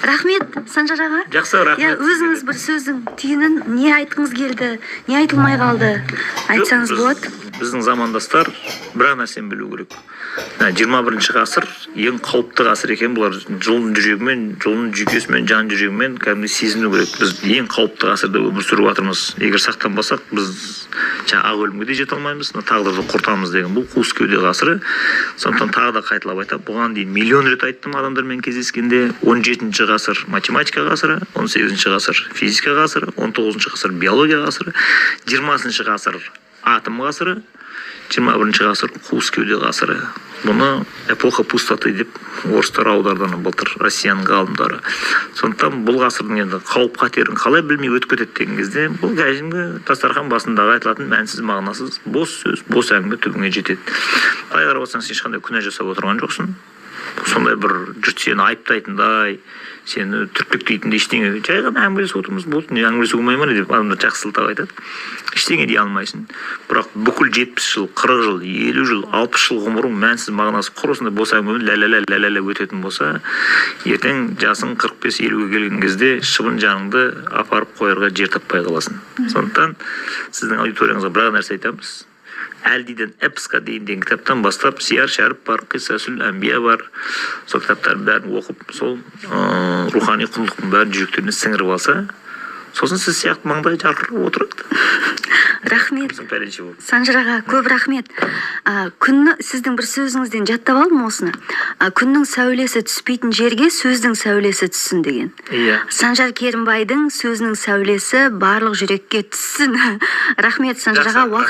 Рахмет, Санжар аға. Жақсы, рахмет. Өзіңіз бір сөздің түйінін не айтқыңыз келді, не айтылмай қалды, айтсаңыз болады. Біздің замандастар бір нәрсені білу керек. 21-ші ғасыр ең қауіпті ғасыр екен. Бұлар жылын жүрегімен, жылын жүйкесімен, жан жүрегімен кәдімгі сезіну керек. Біз ең қауіпті ғасырда өмір сүріп жатырмыз. Егер сақтанбасақ, біз ақ өлімге де жете алмаймыз, тағдырды құртамыз деген. Бұл қуыс кеуде ғасыры. Сондықтан тағы да қайталап айтамын. Бұған дейін миллион рет айттым адамдармен кездескенде. 17-ші ғасыр математика ғасыры, 18-ші ғасыр физика ғасыры, 19-ші ғасыр биология ғасыры, 20-ші ғасыр атом ғасыры, 21-ші ғасыр қуыс кеуде ғасыры. Бұны эпоха пустоты деп орыстар аудардан былтыр Россияның ғалымдары. Сондықтан бұл ғасырдың енді қауіп қатерін қалай білмей өтіп кетеді деген кезде, бұл кәдімгі дастархан басындағы айтылатын мәнсіз мағынасыз бос сөз, бос әңгіме түбіңе жетеді. Қалай қарап отырсаң, сен ешқандай күнә жасап отырған жоқсың. Сондай бір жұрт сені айыптайтындай, сені түртпектейтіндей ештеңе, жай ғана әңгімелесіп отырмыз, болды, не әңгімелесуге болмай ма деп адамдар жақсы сылтау айтады. Ештеңе дей алмайсың. Бірақ бүкіл 70 жыл, 40 жыл, 50 жыл, 60 жыл ғұмырың мәнсіз мағынасы құр осындай бос әңгімемен ләләлә өтетін болса, ертең жасың 45-50-ге келген кезде шыбын жаныңды апарып қоярға жер таппай қаласың. Сондықтан сіздің аудиторияңызға бір нәрсе айтамыз. Әлдиден эпосқа дейін деген кітаптан бастап Сияр Шәріп бар, Қиссасул Әмбия бар. Сол кітаптардың бәрін оқып, сол рухани құндылықтың бәрін жүректеріне сіңіріп алса, сосын сіз сияқты маңдай жарқырап отырады. Рахмет. Санжар аға, көп рахмет. Күнні сіздің бір сөзіңізден жаттап алдым осыны. Күннің сәулесі түспейтін жерге сөздің сәулесі түссін деген. Санжар Керімбайдың сөзінің сәулесі барлық жүрекке түссін. Рахмет Санжар аға.